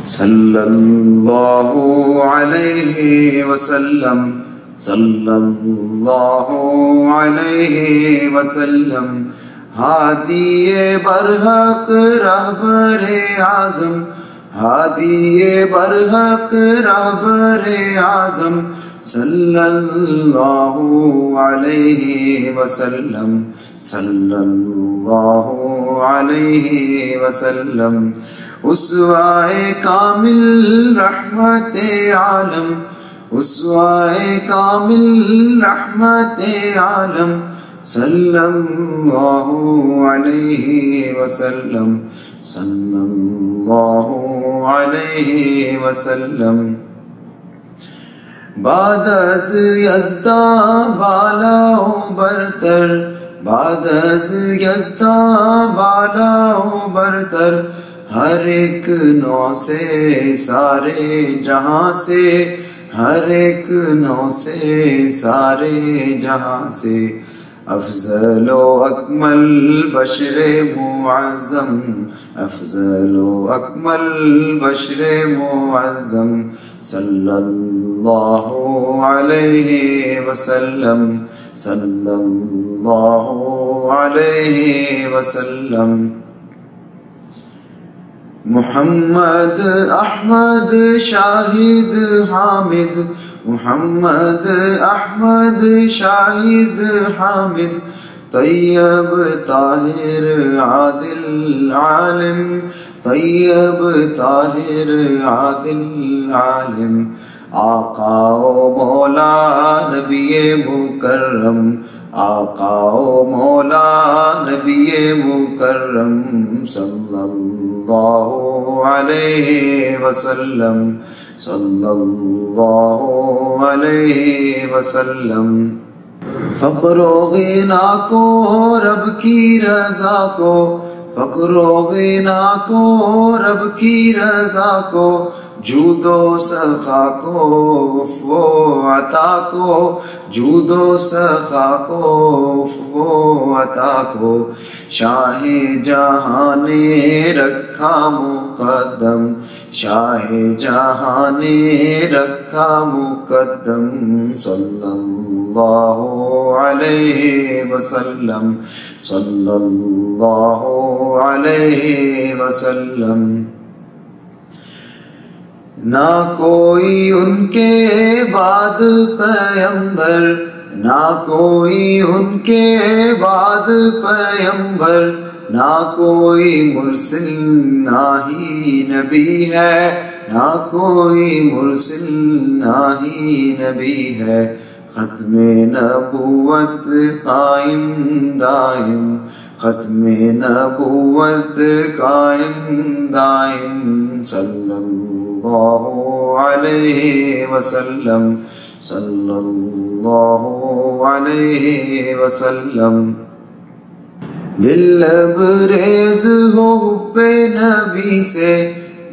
صلی اللہ علیہ وسلم صلی اللہ علیہ وسلم ہادی برحق رہبر اعظم ہادی برحق رہبر اعظم صلی اللہ علیہ وسلم صلی اللہ علیہ وسلم اسوائے کامل رحمت عالم اسوائے کامل رحمت عالم صلی اللہ علیہ وسلم صلی اللہ علیہ وسلم بعد از یزداں بالا و برتر بعد از یزداں بالا و برتر ہر ایک نو سے سارے جہاں سے ہر ایک نو سے سارے جہاں سے افضل و اکمل بشر معظم افضل و اکمل بشر معظم صلی اللہ علیہ وسلم صلی اللہ علیہ وسلم محمد احمد شاہد حامد محمد احمد شاہد حامد طیب طاہر عادل عالم طیب طاہر عادل عالم آقا و مولا نبی مکرم آقا و مولا نبی مکرم صلی اللہ علیہ وسلم صلی اللہ علیہ وسلم فقر و غنا کو رب کی رضا کو فقر و غنا کو رب کی رضا کو جود و سخا کو عفو و عطا کو جود و سخا کو عفو و عطا کو شاہ جہاں نے رکھا مقدم شاہ جہاں نے رکھا مقدم صلی اللہ علیہ وسلم صلی اللہ علیہ وسلم نہ کوئی ان کے بعد پیغمبر نہ کوئی ان کے بعد پیغمبر نہ کوئی مرسل نہ ہی نبی ہے نہ کوئی مرسل نہ ہی نبی ہے ختم نبوت قائم دائم ختم نبوت قائم دائم صلی اللہ علیہ وسلم صلی اللہ علیہ وسلم دل لبریز ہو حب نبی سے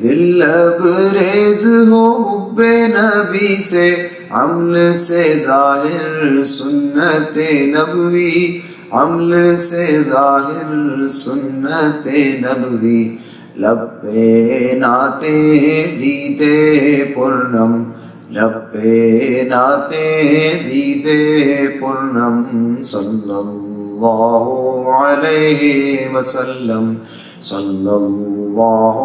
دل لبریز ہو حب نبی سے عمل سے ظاہر سنت نبوی عمل سے ظاہر سنت نبوی لب پہ نعت دید پورنم لب پہ نعت دید پورنم صلی اللہ علیہ وسلم صلی اللہ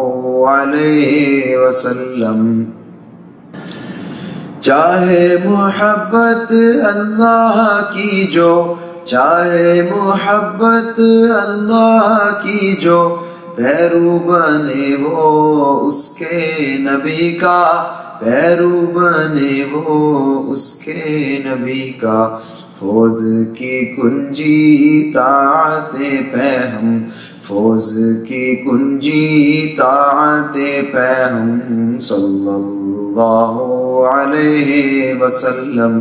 علیہ وسلم چاہے محبت اللہ کی جو چاہے محبت اللہ کی جو پیرو بنے وہ اس کے نبی کا پیرو بنے وہ اس کے نبی کا فوز کی کنجی طاعت پہ ہم فوز کی کنجی طاعت پہ ہم صلی اللہ علیہ وسلم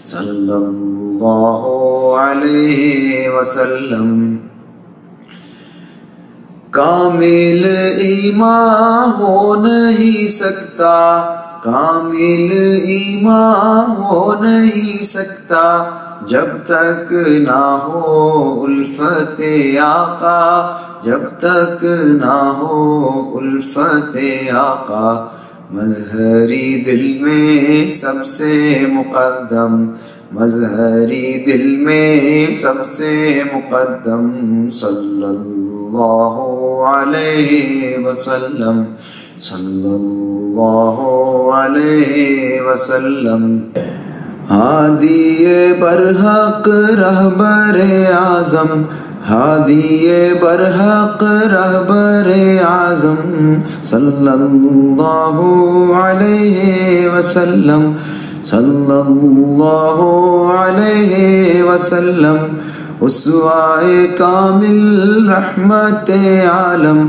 صلی اللہ علیہ وسلم کامل ایمان ہو نہیں سکتا کامل ایمان ہو نہیں سکتا جب تک نہ ہو الفت آقا جب تک نہ ہو الفت آقا، مظہری دل میں سب سے مقدم، مظہری دل میں سب سے مقدم، صلی اللہ علیہ وسلم، صلی اللہ علیہ وسلم۔ ہادی برحق رہبر اعظم، ہادی برحق رہبر اعظم، صلی اللہ علیہ وسلم، صلی اللہ علیہ وسلم۔ اسوائے کامل رحمت عالم،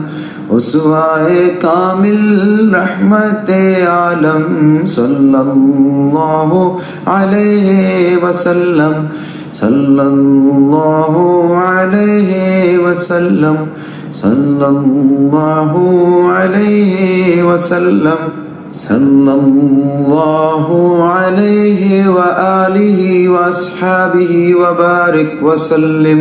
اسوائے کامل رحمت عالم، صلی اللہ علیہ وسلم، صلی اللہ علیہ وسلم، صلی اللہ علیہ وسلم، صلی اللہ علیہ وآلہ واصحابہ وبارک وسلم۔